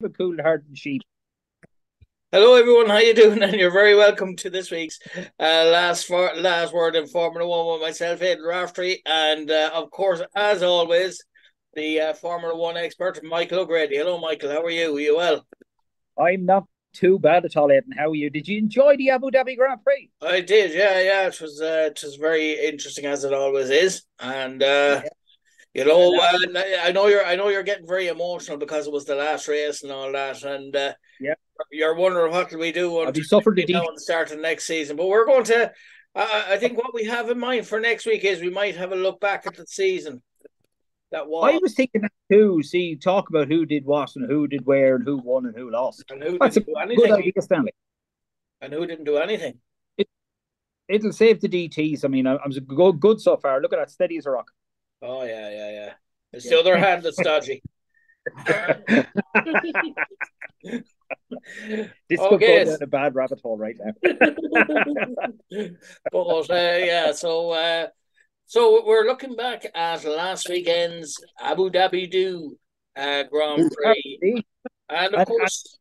a cool-hearted sheep. Hello, everyone. How you doing? And you're very welcome to this week's last word in Formula One with myself, Aidan Raftery, and of course, as always, the Formula One expert, Michael O'Grady. Hello, Michael. How are you? Are you well? I'm not too bad at all, Aidan. How are you? Did you enjoy the Abu Dhabi Grand Prix? I did. Yeah, yeah. It was very interesting as it always is, and Yeah, I know you're getting very emotional because it was the last race and all that, and yeah. you're wondering what do we do Have until you suffered the between now details? and the start of next season. But we're going to. I think what we have in mind for next week is we might have a look back at the season that I was was thinking that too. See, talk about who did what and who did where and who won and who lost. and who That's a didn't do good anything idea, Stanley. and who didn't do anything. It, it'll save the DTs. I mean, I'm good so far. Look at that, steady as a rock. Oh yeah, yeah, yeah. It's the Yeah. other hand that's dodgy. This could go Okay. down a bad rabbit hole right now. But yeah, so we're looking back at last weekend's Abu Dhabi Grand Prix, and of And course,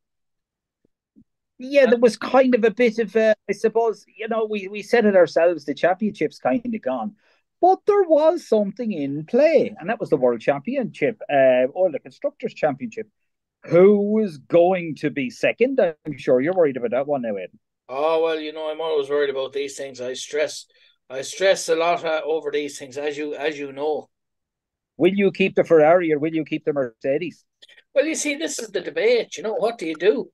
yeah, there was kind of a bit of, I suppose, we said it ourselves, the championship's kind of gone. But there was something in play, and that was the World Championship, or the Constructors' Championship. Who was going to be second? I'm sure you're worried about that one now, Ed. oh well, I'm always worried about these things. I stress a lot over these things, as you know. Will you keep the Ferrari or will you keep the Mercedes? Well, you see, this is the debate. What do you do?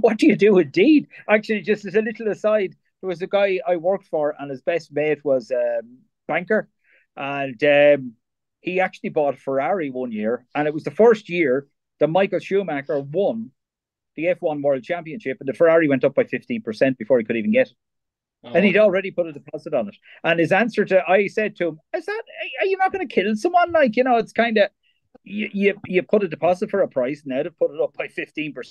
What do you do indeed? Actually, just as a little aside, there was a guy I worked for, and his best mate was banker, and he actually bought a Ferrari one year, and it was the first year that Michael Schumacher won the F1 World Championship, and the Ferrari went up by 15% before he could even get it. And Oh, he'd already put a deposit on it. And his answer to, I said to him, "Is that, are you not going to kill someone? Like, it's kind of, you put a deposit for a price, now they've put it up by 15%."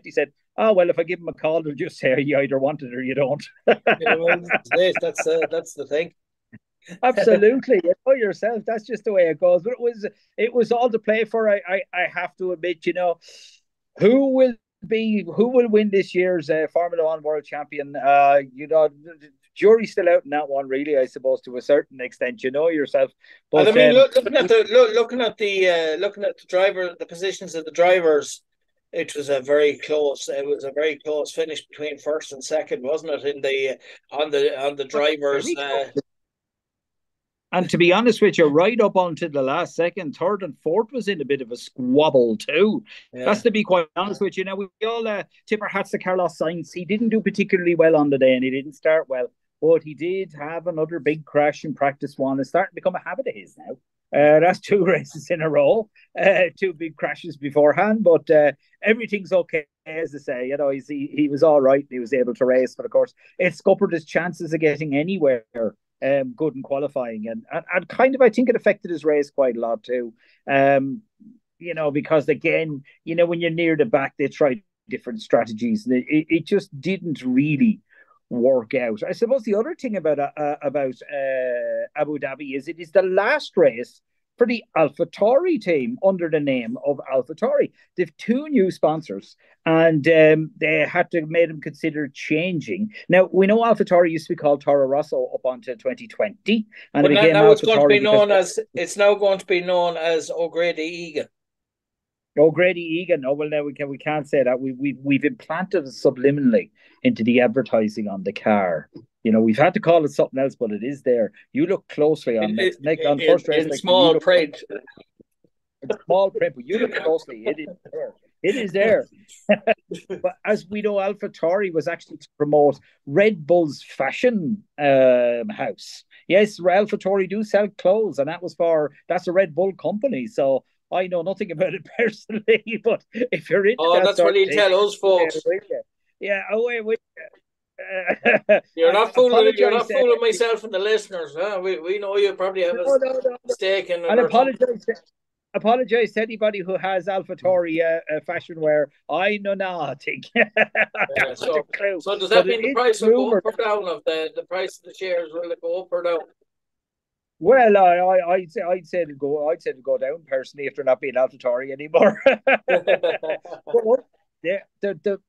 He said, "Oh, well, if I give them a call, they'll just say you either want it or you don't." yeah, well, that's the thing. Absolutely. You know yourself, that's just the way it goes. But it was all to play for. I have to admit, who will who will win this year's Formula One World Champion? The jury's still out in that one, really. I suppose to a certain extent, you know yourself. And I But mean, looking at the driver, the positions of the drivers, it was a very close finish between first and second, wasn't it? In the on the drivers. very close. And to be honest with you, right up until the last second, third and fourth was in a bit of a squabble too. Yeah. That's to be quite honest with you. Now we all tip our hats to Carlos Sainz. He didn't do particularly well on the day, and he didn't start well, but he did have another big crash in practice one. It's starting to become a habit of his now. That's two races in a row, two big crashes beforehand, but everything's okay. As I say, he was all right. He was able to race, but of course, it scuppered his chances of getting anywhere good in qualifying, and kind of I think it affected his race quite a lot too. Because again, when you're near the back, they try different strategies, and it just didn't really work out. I suppose the other thing about Abu Dhabi is it is the last race for the AlphaTauri team under the name of AlphaTauri. They've two new sponsors, and they had to make them consider changing. Now we know AlphaTauri used to be called Toro Rosso up until 2020, and it But became now AlphaTauri because it's now going to be known as O'Grady Egan. Grady Egan. Oh well, now we can't say that. We've implanted it subliminally into the advertising on the car. We've had to call it something else, but it is there. You look closely on on first race In next to you. You small look print. in small print, but you look closely. It is there. It is there. But as we know, AlphaTauri was actually to promote Red Bull's fashion house. Yes, AlphaTauri do sell clothes, and that's a Red Bull company. So I know nothing about it personally, but if you're into Oh, that that's what sort of you thing, tell us, yeah, folks. yeah. Oh wait. You're Apologize. not fooling myself and the listeners. Huh? We know you probably have a No. stake in it And or something. apologize to anybody who has AlphaTauri fashion wear. I know nothing. I Yeah, haven't a clue. so does But that it mean the is price will go up rumored. or down of the price of the shares? Will it go up or down? Well, I'd say to go down personally if they're not being AlphaTauri anymore. But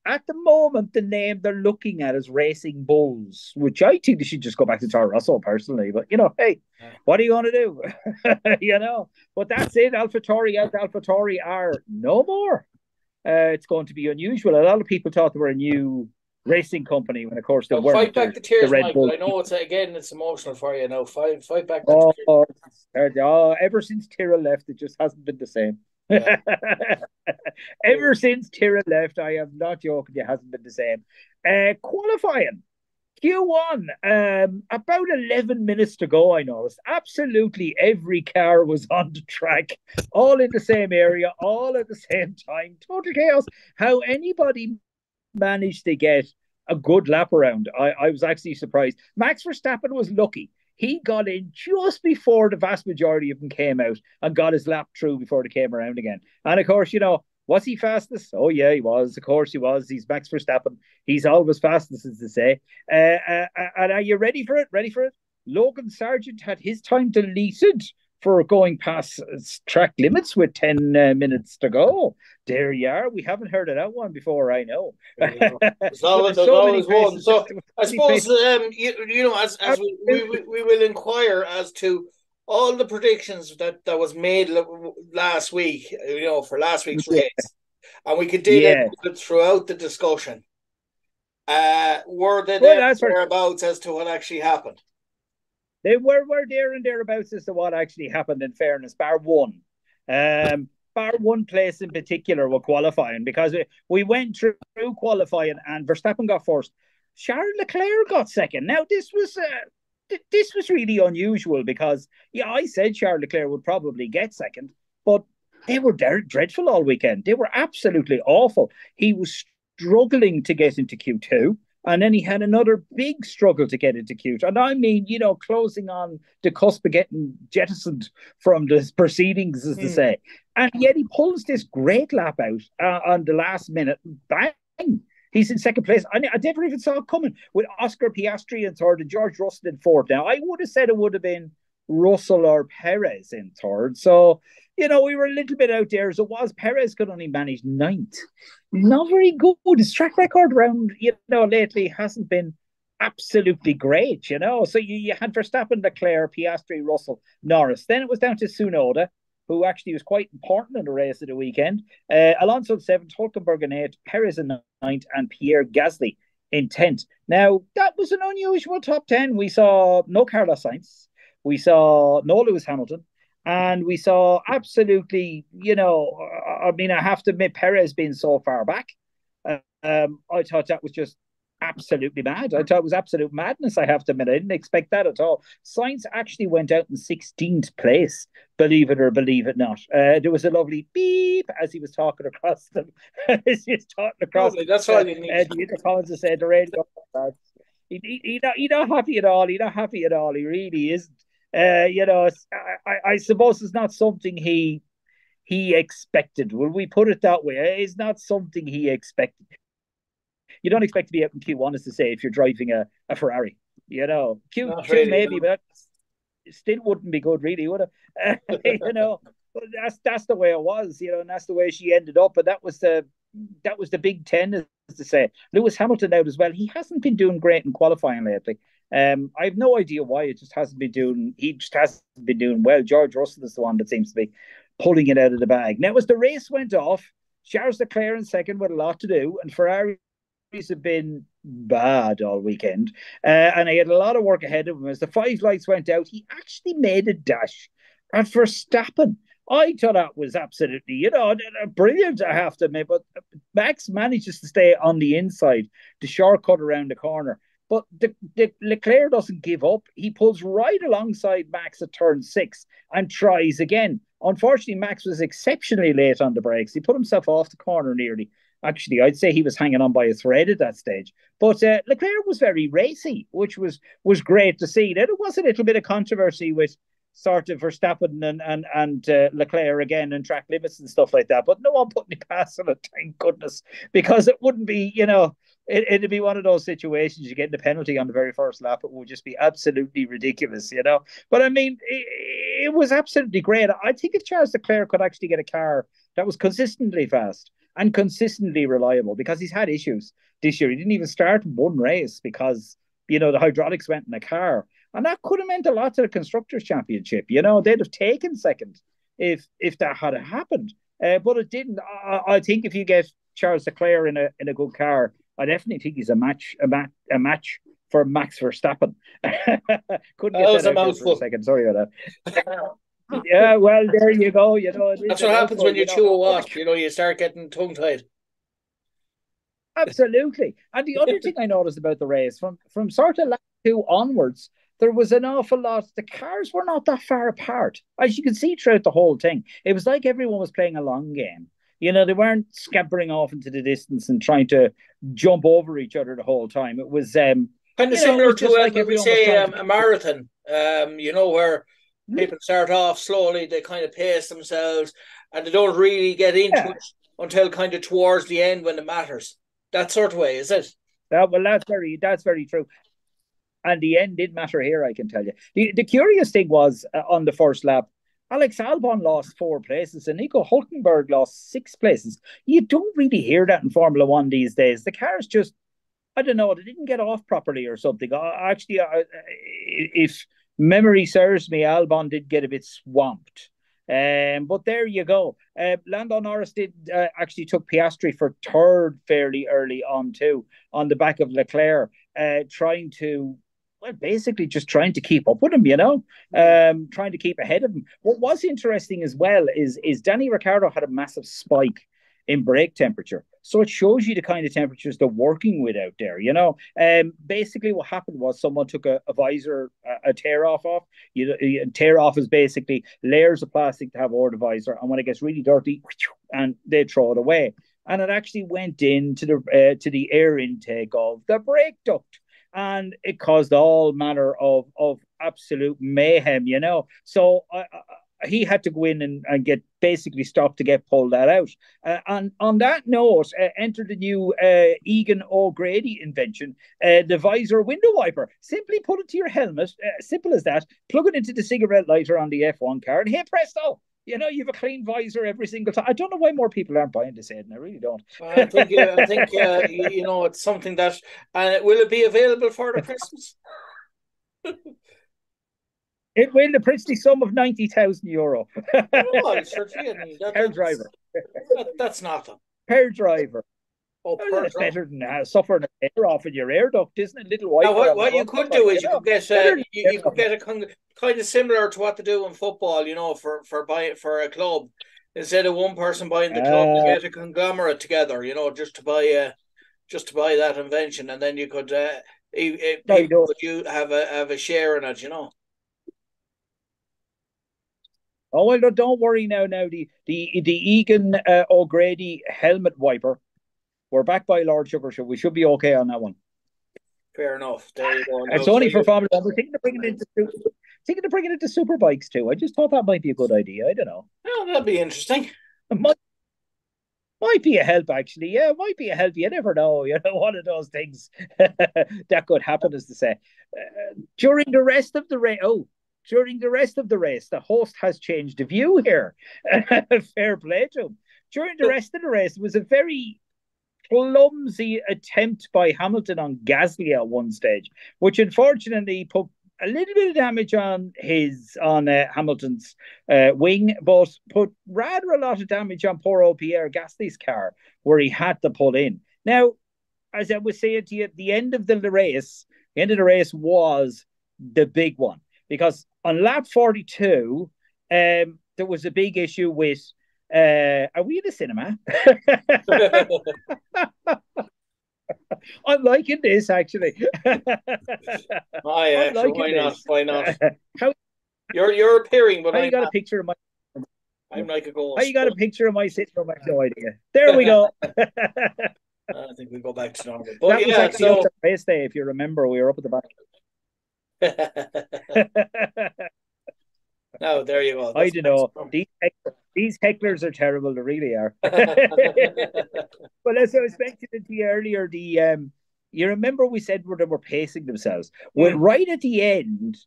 at the moment, the name they're looking at is Racing Bulls, which I think they should just go back to Toro Rosso personally. But hey, what are you going to do? But that's it. AlphaTauri as AlphaTauri are no more. It's going to be unusual. A lot of people thought they were a new racing company when, of course, they weren't. Fight back the The tears, Red Michael. Bull. I know it's emotional for you now. Fight back the Oh, tears. ever since Tyrrell left, it just hasn't been the same. Yeah. Ever since Tyrrell left, I am not joking, it hasn't been the same. Qualifying. Q1, about 11 minutes to go, I noticed. Absolutely every car was on the track, all in the same area, all at the same time. Total chaos. How anybody managed to get a good lap around, I was actually surprised. Max Verstappen was lucky. He got in just before the vast majority of them came out and got his lap through before they came around again. And of course, was he fastest? Oh, yeah, he was. Of course, he was. He's Max Verstappen. He's always fastest, as they say. And are you ready for it? Ready for it? Logan Sargent had his time deleted for going past track limits with 10 minutes to go. There you are. We haven't heard of that one before, I know. There's always, there's there's so many always one. places. So I Many suppose places. as we will inquire as to all the predictions that was made last week, for last week's Yeah. race, and we could deal Yeah. with it throughout the discussion. Were they Well, there that's for thereabouts as to what actually happened? they were there and thereabouts as to what actually happened, in fairness, bar one. Bar one place in particular were qualifying, because we went through qualifying and Verstappen got first. Charles Leclerc got second. Now, this was really unusual because, yeah, I said Charles Leclerc would probably get second, but they were dreadful all weekend. They were absolutely awful. He was struggling to get into Q2. And then he had another big struggle to get into Q2. And I mean, closing on the cusp of getting jettisoned from the proceedings, as they say. And yet he pulls this great lap out on the last minute. Bang! He's in second place. I never even saw it coming, with Oscar Piastri in third and George Russell in fourth. Now, I would have said it would have been Russell or Perez in third. So, we were a little bit out there as it was. Perez could only manage ninth. Not very good. His track record around, lately hasn't been absolutely great, So you had Verstappen, Leclerc, Piastri, Russell, Norris. Then it was down to Tsunoda, who actually was quite important in the race of the weekend. Alonso in seventh, Hulkenberg in eighth, Perez in ninth, and Pierre Gasly in 10th. Now, that was an unusual top 10. We saw no Carlos Sainz. We saw no Lewis Hamilton. And we saw absolutely, I have to admit, Perez being so far back. I thought that was just absolutely mad. I thought it was absolute madness, I have to admit. I didn't expect that at all. Sainz actually went out in 16th place, believe it or believe it not. There was a lovely beep as he was talking across them. As he was talking across. Lovely. That's all you need. The intercom said the radio. He's not happy at all. He's not happy at all. He really isn't. I suppose it's not something he expected. Will we put it that way? It's not something he expected. You don't expect to be out in Q1, as to say, if you're driving a Ferrari. Q2 really, maybe, but it still wouldn't be good, really, would it? But that's the way it was, and that's the way she ended up. But that was the Big Ten, as to say. Lewis Hamilton out as well. He hasn't been doing great in qualifying lately. I have no idea why. He just hasn't been doing well. George Russell is the one that seems to be pulling it out of the bag. Now, as the race went off, Charles Leclerc in second with a lot to do, and Ferrari have been bad all weekend, and he had a lot of work ahead of him. As the 5 lights went out, he actually made a dash at Verstappen. I thought that was absolutely, brilliant, I have to admit. But Max manages to stay on the inside, the shortcut around the corner. But the Leclerc doesn't give up. He pulls right alongside Max at turn 6 and tries again. Unfortunately, Max was exceptionally late on the brakes. He put himself off the corner nearly. Actually, I'd say he was hanging on by a thread at that stage. But Leclerc was very racy, which was great to see. There was a little bit of controversy with sort of Verstappen and Leclerc again and track limits and stuff like that. But no one put any past on it, thank goodness, because it wouldn't be, it'd be one of those situations you get the penalty on the very first lap. It would just be absolutely ridiculous, But I mean, it was absolutely great. I think if Charles Leclerc could actually get a car that was consistently fast and consistently reliable, because he's had issues this year. He didn't even start one race because, the hydraulics went in the car. And that could have meant a lot to the Constructors' Championship. They'd have taken second if that had happened. But it didn't. I think if you get Charles Leclerc in a good car, I definitely think he's a match for Max Verstappen. Couldn't get that out there for a second. Sorry about that. Yeah, well, there you go. That's what happens when you chew a wasp. You start getting tongue-tied. Absolutely. And the other thing I noticed about the race, from sort of lap 2 onwards, there was an awful lot. The cars were not that far apart, as you can see throughout the whole thing. It was like everyone was playing a long game. They weren't scampering off into the distance and trying to jump over each other the whole time. It was kind of similar to like a marathon. Where people start off slowly, they kind of pace themselves, and they don't really get into it until kind of towards the end when it matters. That sort of way, is it? Well, that's very true. And the end did matter here, I can tell you. The curious thing was on the first lap, Alex Albon lost 4 places and Nico Hulkenberg lost 6 places. You don't really hear that in Formula One these days. The cars just, I don't know, they didn't get off properly or something. Actually, if memory serves me, Albon did get a bit swamped. But there you go. Lando Norris did actually took Piastri for 3rd fairly early on too, on the back of Leclerc, trying to keep up with him, trying to keep ahead of him. What was interesting as well is Danny Ricciardo had a massive spike in brake temperature. So it shows you the kind of temperatures they're working with out there, Basically what happened was someone took a visor, a tear off. Tear off is basically layers of plastic to have over the visor, and when it gets really dirty, and they throw it away. And it actually went into the air intake of the brake duct. And it caused all manner of absolute mayhem, So he had to go in and get basically stopped to get pulled that out. And on that note, enter the new Egan O'Grady invention, the visor window wiper. Simply put it to your helmet, simple as that, plug it into the cigarette lighter on the F1 car, and hey presto, you have a clean visor every single time. I don't know why more people aren't buying this, Aidan. I really don't. I think it's something that, will it be available for the Christmas? It will, the princely sum of €90,000. Per driver. That's nothing. Per driver. It's better than suffering a tear off in your air duct, isn't it? Little white. Now, what you could do is you could get a kind of similar to what they do in football, for a club. Instead of one person buying the club, you get a conglomerate together, just to buy that invention, and then you could you have a share in it, Oh well, don't worry now. The Egan O'Grady helmet wiper, we're backed by Lord Sugar, so we should be okay on that one. Fair enough. There you go. It's only for Formula One. We're thinking of bringing it into super bikes too. I just thought that might be a good idea. I don't know. Oh, that'd be interesting. It might be a help, actually. Yeah, it might be a help. You never know. One of those things that could happen, as to say. During the rest of the race, the host has changed the view here. Fair play to him. During the rest of the race, it was a very clumsy attempt by Hamilton on Gasly at one stage, which unfortunately put a little bit of damage on Hamilton's wing, but put rather a lot of damage on poor old Pierre Gasly's car, where he had to pull in. Now, as I was saying to you, the end of the race was the big one, because on lap 42, there was a big issue with. Are we in the cinema? I'm liking this, actually. Oh yeah, so why not? Why not? You're appearing, but I got a picture of my. I'm like a ghost. I got a picture of my sitting room. I have no idea. There we go. I think we go back to normal. But that was actually up the race day, if you remember. We were up at the back. No, there you go. I That's don't nice. know. These hecklers are terrible. They really are. Well, as I was mentioning to you earlier, you remember we said they were pacing themselves. Well, Mm. right at the end,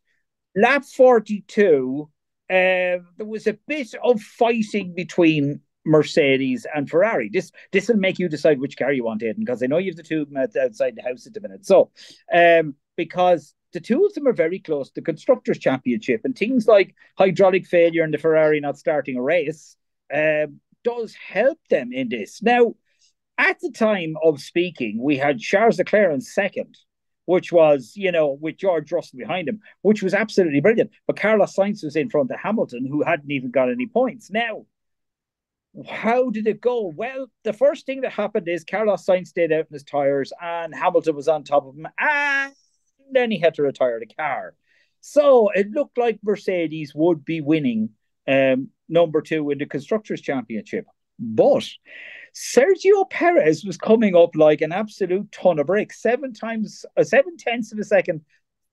lap 42, there was a bit of fighting between Mercedes and Ferrari. This will make you decide which car you want, Aidan, because I know you have the two of them outside the house at the minute. So, because the two of them are very close to the Constructors' Championship, and things like hydraulic failure and the Ferrari not starting a race does help them in this. Now, at the time of speaking, we had Charles Leclerc in second, which was, with George Russell behind him, which was absolutely brilliant. But Carlos Sainz was in front of Hamilton, who hadn't even got any points. Now, how did it go? Well, the first thing that happened is Carlos Sainz stayed out in his tyres and Hamilton was on top of him. And then he had to retire the car. So it looked like Mercedes would be winning number two in the Constructors' Championship. But Sergio Perez was coming up like an absolute ton of bricks, 7/10 of a second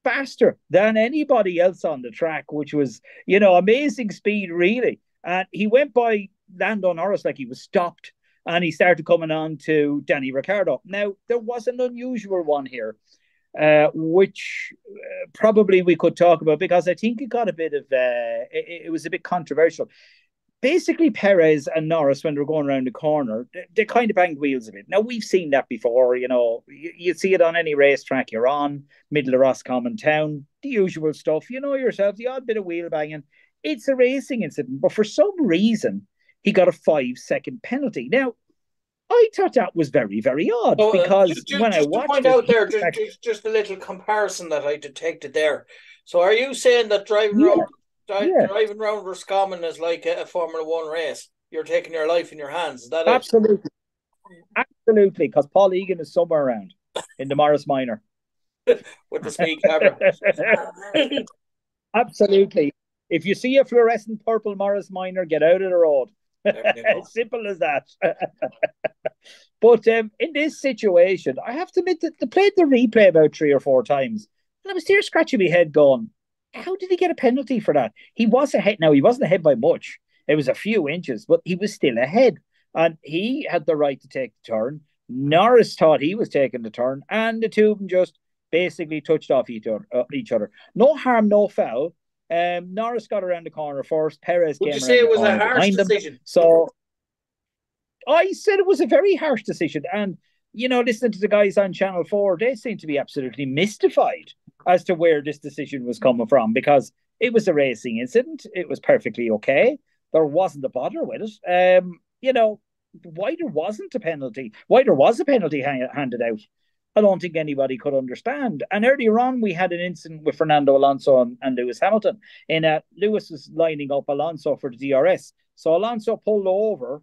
faster than anybody else on the track, which was, amazing speed, really. And he went by Lando Norris like he was stopped, and he started coming on to Danny Ricciardo. Now, there was an unusual one here, which probably we could talk about because I think it got a bit of, it was a bit controversial. Basically, Perez and Norris, when they were going around the corner, they kind of banged wheels a bit. Now, we've seen that before, you see it on any racetrack you're on, middle of Roscommon town, the usual stuff, yourself, the odd bit of wheel banging. It's a racing incident, but for some reason, he got a 5-second penalty. Now, I thought that was very, very odd So, because when I just to watched point it, out there, just a little comparison that I detected there. So, are you saying that yeah, yeah, driving around Roscommon is like a Formula One race? You're taking your life in your hands. Is that it? absolutely, absolutely, because Paul Egan is somewhere around in the Morris Minor. With the speed camera. Absolutely. If you see a fluorescent purple Morris Minor, get out of the road. There you go. As simple as that. But in this situation, I have to admit that they played the replay about 3 or 4 times. And I was there scratching my head going, how did he get a penalty for that? He was ahead. Now, he wasn't ahead by much. It was a few inches, but he was still ahead. And he had the right to take the turn. Norris thought he was taking the turn, and the two of them just basically touched off each other. No harm, no foul. Norris got around the corner first. Perez Would you came say around the it was a corner harsh behind them. decision? So I said it was a very harsh decision. And, listening to the guys on Channel 4, they seem to be absolutely mystified as to where this decision was coming from because it was a racing incident. It was perfectly okay. There wasn't a bother with it. Why there wasn't a penalty, why there was a penalty handed out, I don't think anybody could understand. And earlier on, we had an incident with Fernando Alonso and Lewis Hamilton in that Lewis was lining up Alonso for the DRS. So Alonso pulled over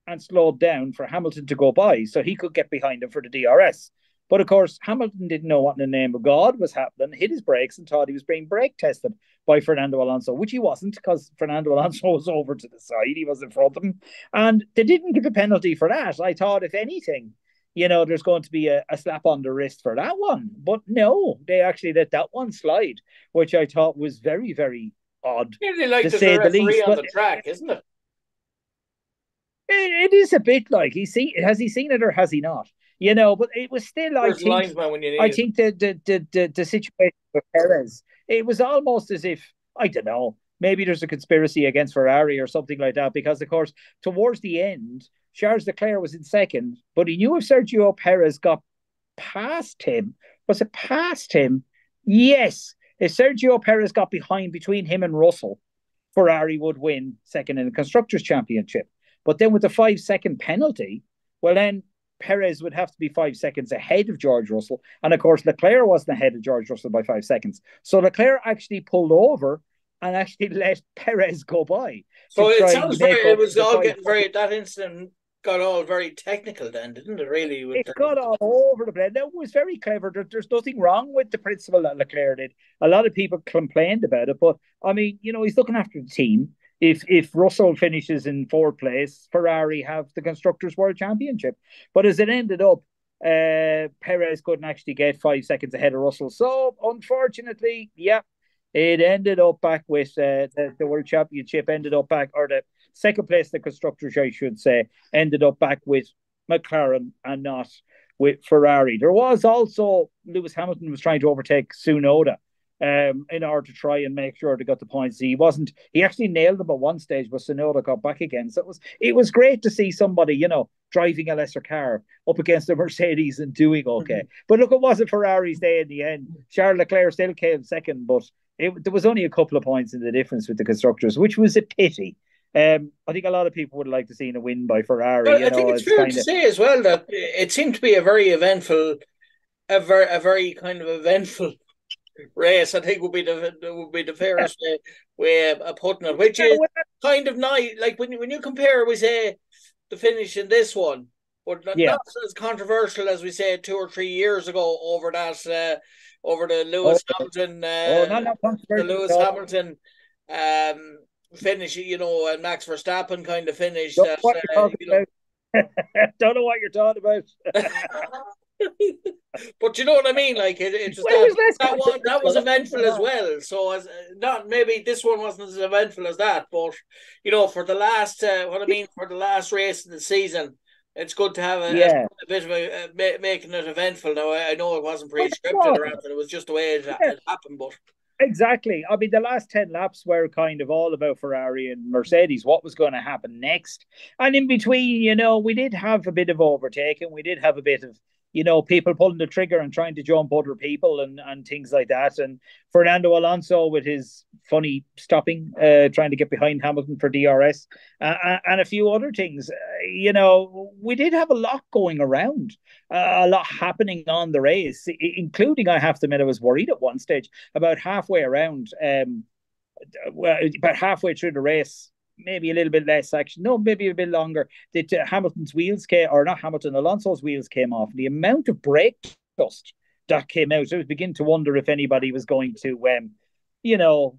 and slowed down for Hamilton to go by so he could get behind him for the DRS. But of course, Hamilton didn't know what in the name of God was happening, hit his brakes and thought he was being brake tested by Fernando Alonso, which he wasn't because Fernando Alonso was over to the side. He was in front of him. And they didn't give a penalty for that. I thought, if anything, there's going to be a slap on the wrist for that one. But no, they actually let that one slide, which I thought was very, very odd, Really like to there's a say the referee least. on But the track, isn't it? it is a bit like has he seen it or has he not? But it was still, Where's the linesman when you I need it? think the situation with Perez, it was almost as if, I don't know, maybe there's a conspiracy against Ferrari or something like that, because of course towards the end, Charles Leclerc was in second, but he knew if Sergio Perez got past him, was it past him? Yes, if Sergio Perez got behind between him and Russell, Ferrari would win second in the Constructors' Championship. But then with the 5-second penalty, well, then Perez would have to be 5 seconds ahead of George Russell. And of course, Leclerc wasn't ahead of George Russell by 5 seconds. So Leclerc actually pulled over and actually let Perez go by So to it try sounds and very, make it up was the all five. getting very, that incident got all very technical then, didn't it, really? With It got all over the place. Now, it was very clever. There's nothing wrong with the principle that Leclerc did. A lot of people complained about it, but I mean, he's looking after the team. If Russell finishes in fourth place, Ferrari have the Constructors' World Championship. But as it ended up, Perez couldn't actually get 5 seconds ahead of Russell. So, unfortunately, yeah, It ended up back with the World Championship, ended up back, or the second place, the constructors, I should say, ended up back with McLaren and not with Ferrari. There was also Lewis Hamilton was trying to overtake Tsunoda in order to try and make sure they got the points. He actually nailed them at one stage, but Tsunoda got back again. So it was great to see somebody, driving a lesser car up against a Mercedes and doing okay. But look, it wasn't Ferrari's day in the end. Charles Leclerc still came second, but there was only a couple of points in the difference with the constructors, which was a pity. I think a lot of people would like to see a win by Ferrari. Well, I think it's fair to say as well that it seemed to be a very eventful, a very kind of eventful race. I think would be the fairest way of putting it, which is kind of nice. Like when you compare, we say the finish in this one, but not as controversial as we said 2 or 3 years ago over the Lewis Hamilton, the Lewis Hamilton finish, and Max Verstappen kind of finish. Don't know what you're talking about. But you know what I mean? Like it just that was eventful as well. So as not maybe this one wasn't as eventful as that, but for the last for the last race of the season, it's good to have a bit of making it eventful. Now I know it wasn't pre-scripted or anything; it was just the way it happened. But exactly, I mean, the last 10 laps were kind of all about Ferrari and Mercedes. What was going to happen next, and in between, we did have a bit of overtaking. We did have a bit of people pulling the trigger and trying to jump other people and things like that. And Fernando Alonso with his funny stopping, trying to get behind Hamilton for DRS, and a few other things. We did have a lot going around, a lot happening on the race, including, I have to admit, I was worried at one stage about halfway around, about halfway through the race, maybe a little bit less action. No, maybe a bit longer. Hamilton's wheels came, or not Hamilton, Alonso's wheels came off. The amount of brake dust that came out, I was beginning to wonder if anybody was going to,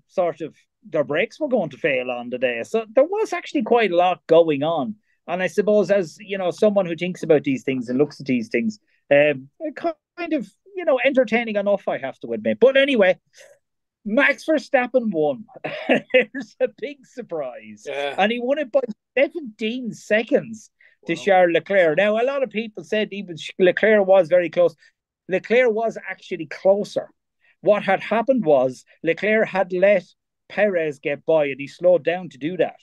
sort of, their brakes were going to fail on the day. So there was actually quite a lot going on. And I suppose, as someone who thinks about these things and looks at these things, kind of, entertaining enough, I have to admit. But anyway, Max Verstappen won. There's a big surprise. Yeah. And he won it by 17 seconds to Charles Leclerc. Now, a lot of people said even Leclerc was very close. Leclerc was actually closer. What had happened was Leclerc had let Perez get by, and he slowed down to do that,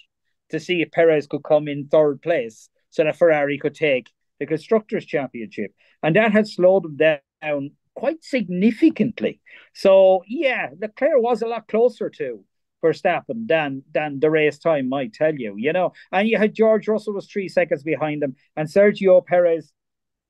to see if Perez could come in third place so that Ferrari could take the Constructors' Championship. And that had slowed him down quite significantly. So, yeah, Leclerc was a lot closer to Verstappen than the race time might tell you, And you had George Russell was 3 seconds behind him, and Sergio Perez,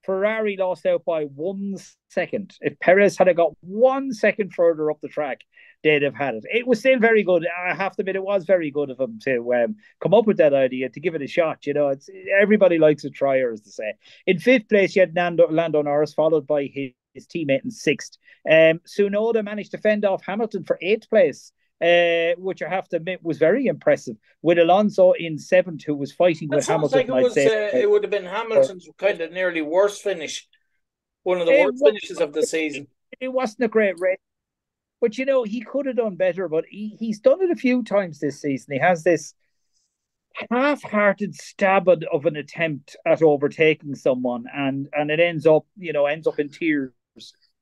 Ferrari lost out by 1 second. If Perez had got 1 second further up the track, they'd have had it. It was still very good. I have to admit, it was very good of him to come up with that idea, to give it a shot. It's everybody likes a tryer, as to say. In fifth place, you had Lando Norris, followed by his teammate in sixth. Tsunoda managed to fend off Hamilton for eighth place, which I have to admit was very impressive, with Alonso in seventh, who was fighting with Hamilton. Like it would have been Hamilton's kind of nearly worst finish, one of the worst finishes of the season. It wasn't a great race, but he could have done better. But he's done it a few times this season. He has this half-hearted stab of an attempt at overtaking someone, and it ends up in tears.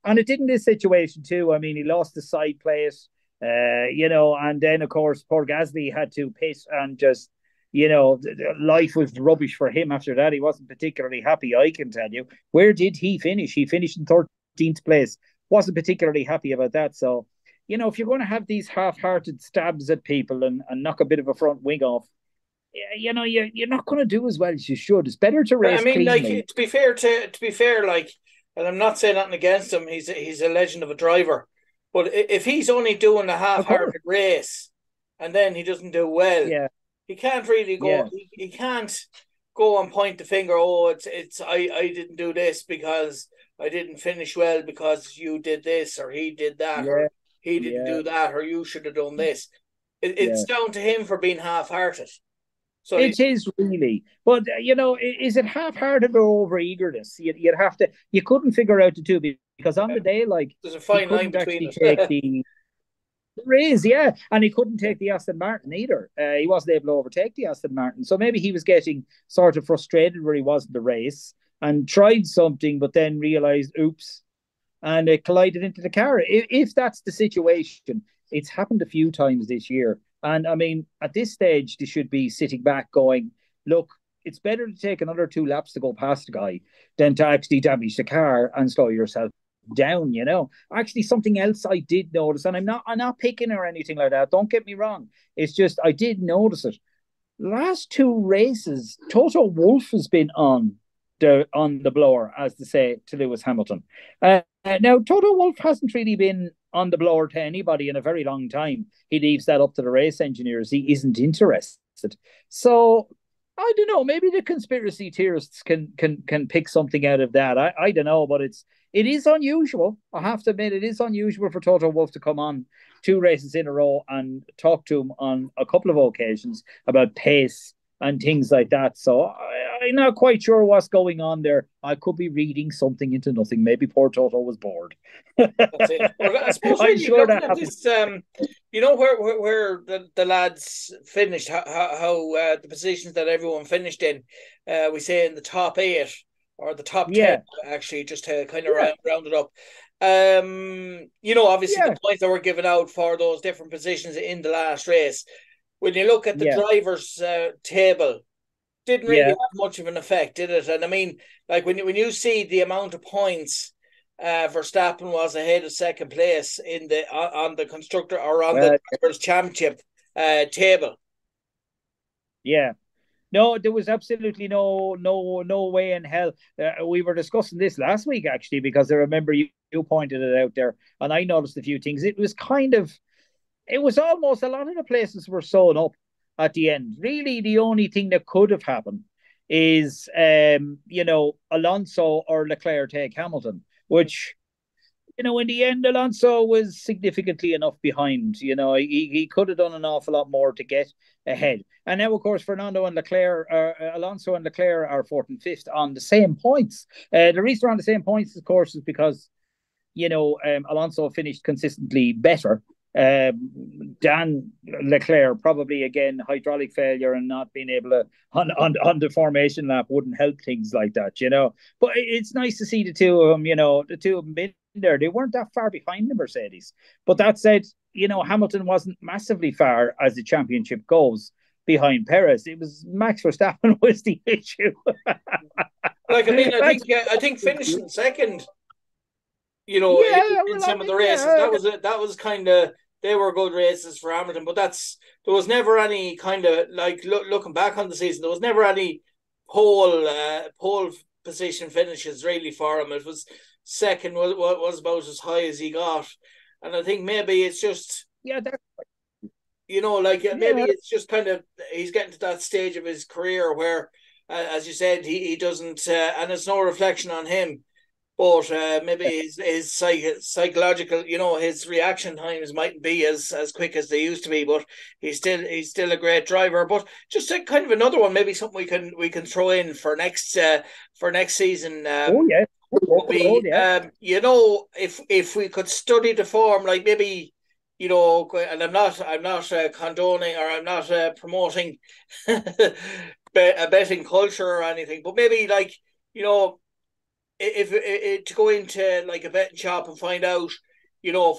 And it did in this situation too. I mean, he lost the side plate, and then of course poor Gasly had to pit, and just life was rubbish for him after that. He wasn't particularly happy, I can tell you. Where did he finish? He finished in 13th place. Wasn't particularly happy about that. So, if you're going to have these half-hearted stabs at people and knock a bit of a front wing off, you're not going to do as well as you should. It's better to race cleanly. Like, to be fair, like, and I'm not saying nothing against him. He's a legend of a driver, but if he's only doing a half-hearted race and then he doesn't do well, he can't really go. Yeah. He can't go and point the finger. Oh, it's I didn't do this because I didn't finish well because you did this or he did that or he didn't do that or you should have done this. It's down to him for being half-hearted. So it is really, but is it half-hearted or over-eagerness? You'd have to. You couldn't figure out the two, because on the day, like, there's a fine line between us. There is, yeah. And he couldn't take the Aston Martin either. He wasn't able to overtake the Aston Martin. So maybe he was getting sort of frustrated where he was in the race and tried something, but then realized, oops, and it collided into the car. If that's the situation, it's happened a few times this year. And I mean, at this stage, they should be sitting back going, look, it's better to take another 2 laps to go past the guy than to actually damage the car and slow yourself down. Actually, something else I did notice, and I'm not picking or anything like that. Don't get me wrong. It's just I did notice it. Last 2 races, Toto Wolff has been on the blower, as to say, to Lewis Hamilton. Now, Toto Wolff hasn't really been on the blower to anybody in a very long time. He leaves that up to the race engineers. He isn't interested. So I don't know. Maybe the conspiracy theorists can pick something out of that. I don't know, but it is unusual. I have to admit, it is unusual for Toto Wolff to come on 2 races in a row and talk to him on a couple of occasions about pace and things like that. So I'm not quite sure what's going on there. I could be reading something into nothing. Maybe poor Toto was bored. That's it. Well, I suppose I'm really sure looking that at happens. this, where the lads finished, how the positions that everyone finished in, we say in the top 8 or the top 10, Yeah, actually, just to kind of yeah, round it up. Obviously the yeah, points that were given out for those different positions in the last race. When you look at the yeah, drivers' table, didn't really yeah, have much of an effect, did it? And I mean, like when you see the amount of points Verstappen was ahead of second place in the on the constructor or on the well, drivers' championship table. yeah. No, there was absolutely no way in hell. We were discussing this last week actually because I remember you pointed it out there, and I noticed a few things. It was almost a lot of the places were sewn up at the end. Really, the only thing that could have happened is, Alonso or Leclerc take Hamilton, which, in the end, Alonso was significantly enough behind. He could have done an awful lot more to get ahead. And now, of course, Alonso and Leclerc are fourth and fifth on the same points. The reason they're on the same points, of course, is because Alonso finished consistently better. Dan Leclerc probably again hydraulic failure and not being able to on the formation lap wouldn't help things like that. But it's nice to see the two of them. The two of them in there. They weren't that far behind the Mercedes. But that said, Hamilton wasn't massively far as the championship goes behind Perez. It was Max Verstappen was the issue. Like I mean, I Max, think I think finishing second, yeah, in well, I some of mean, the races, yeah, that was kind of they were good races for Hamilton, but there was never any kind of like looking back on the season, there was never any pole position finishes really for him. It was second was about as high as he got, and I think maybe it's just yeah, maybe yeah, it's just kind of he's getting to that stage of his career where, as you said, he doesn't, and it's no reflection on him, but maybe his psychological, his reaction times mightn't be as quick as they used to be. But he's still a great driver. But just a kind of another one, maybe something we can throw in for next season. oh yeah, Would oh be, yeah. if we could study the form, like maybe, and I'm not condoning or I'm not promoting a betting culture or anything, but maybe like, you know if to go into like a betting shop and find out,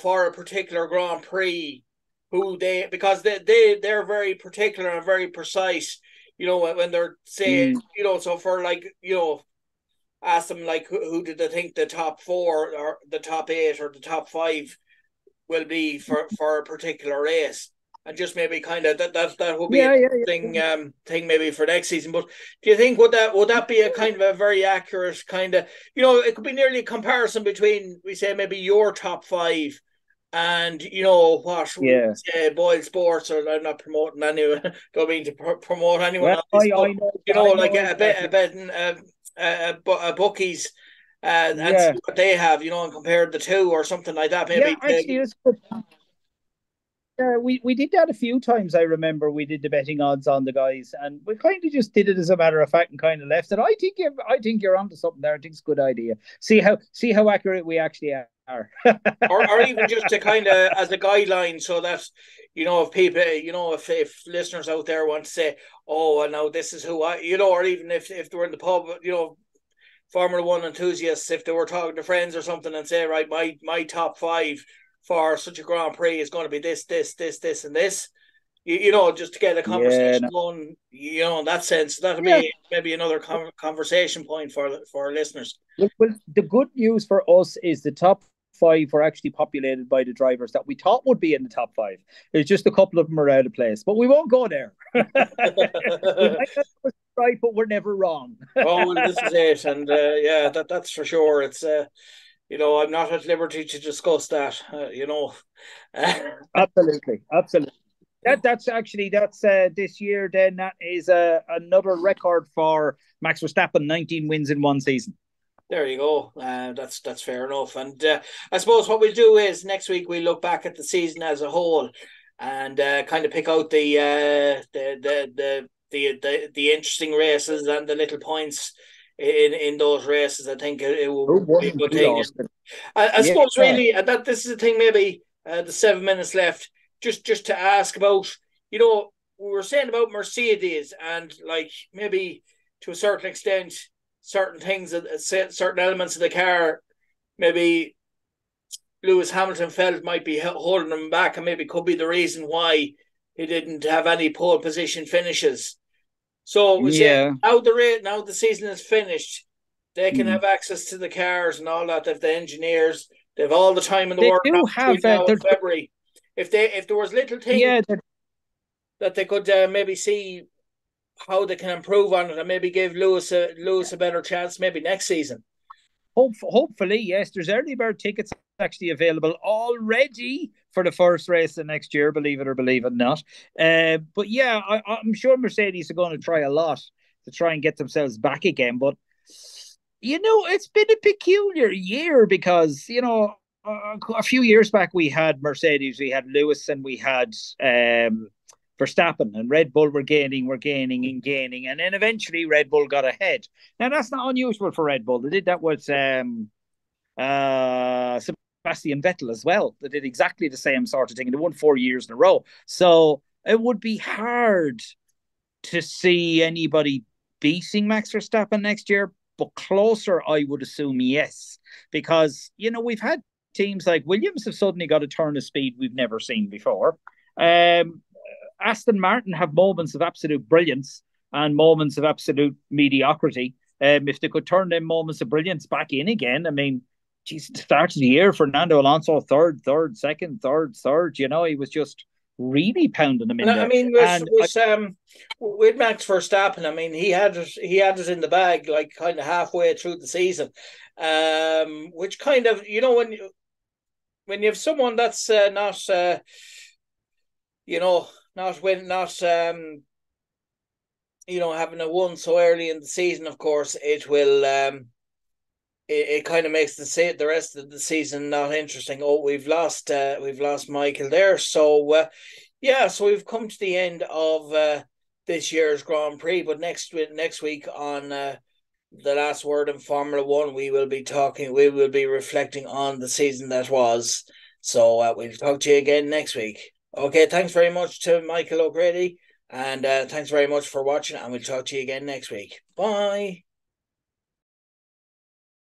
for a particular Grand Prix, who because they're very particular and very precise, when they're saying, Mm. so for like, ask them like who did they think the top 4 or the top 8 or the top 5 will be for a particular race, and just maybe kind of that will be an Yeah, yeah, thing maybe for next season. But do you think would that be a kind of a very accurate kind of, it could be nearly a comparison between, we say, maybe your top 5 and, what we yeah. say Boyle Sports, or I'm not promoting anyone, don't mean to promote anyone Well, on this, I but know, I like know a bit exactly. a betting a bookies, and see Yeah, what they have, and compare the two or something like that, yeah. maybe. Actually, it's good. We did that a few times. I remember we did the betting odds on the guys, and we kind of just did it as a matter of fact and kind of left it. I think you're onto something there. I think it's a good idea. See how accurate we actually are. or even just to kind of as a guideline, so that if people, if listeners out there want to say, oh, well, now this is who I, or even if they were in the pub, Formula One enthusiasts, if they were talking to friends or something and say, right, my top five for such a Grand Prix is going to be this, and this. Just to get a Yeah, conversation going, in that sense, that'll yeah. be maybe another conversation point for our listeners. Well, the good news for us is the top five were actually populated by the drivers that we thought would be in the top five. There's just a couple of them are out of place, but we won't go there. We might not be right, but we're never wrong. Oh, well, this is it, and yeah, that's for sure. It's I'm not at liberty to discuss that. Absolutely, absolutely. That's this year. Then that is another record for Max Verstappen, 19 wins in one season. There you go. That's fair enough. And I suppose what we'll do is next week we look back at the season as a whole and kind of pick out the interesting races and the little points in those races. I think it will be a good thing. I suppose really that this is the thing. Maybe the 7 minutes left. Just to ask about, we were saying about Mercedes and like maybe to a certain extent, certain things, certain elements of the car, maybe Lewis Hamilton felt might be holding him back and maybe could be the reason why he didn't have any pole position finishes. So we say now the season is finished, they can have access to the cars and all that. They've the engineers, they have all the time in the world now in February. If there was little things that they could maybe see how they can improve on it and maybe give Lewis a better chance maybe next season. Hopefully, yes. There's early bird tickets actually available already for the first race of next year, believe it or believe it not. But yeah, I'm sure Mercedes are going to try a lot to try and get themselves back again. But, it's been a peculiar year because, a few years back we had Mercedes, we had Lewis, and we had Verstappen, and Red Bull were gaining, and then eventually Red Bull got ahead. Now that's not unusual for Red Bull. They did that with Sebastian Vettel as well. They did exactly the same sort of thing, and they won 4 years in a row. So it would be hard to see anybody beating Max Verstappen next year, but closer, I would assume, yes, because we've had teams like Williams have suddenly got a turn of speed we've never seen before. Aston Martin have moments of absolute brilliance and moments of absolute mediocrity. If they could turn them moments of brilliance back in again, I mean, geez, start of the year, Fernando Alonso third, second, third. He was just really pounding them in there. I mean, with Max Verstappen, I mean, he had it in the bag like kind of halfway through the season, which kind of when you have someone that's not having a won so early in the season, of course, it will it kind of makes the rest of the season not interesting. Oh, we've lost Michael there, so so we've come to the end of this year's Grand Prix. But next week on the last word in Formula One, we will be reflecting on the season that was. So we'll talk to you again next week. Okay, thanks very much to Michael O'Grady, and thanks very much for watching, and we'll talk to you again next week. Bye.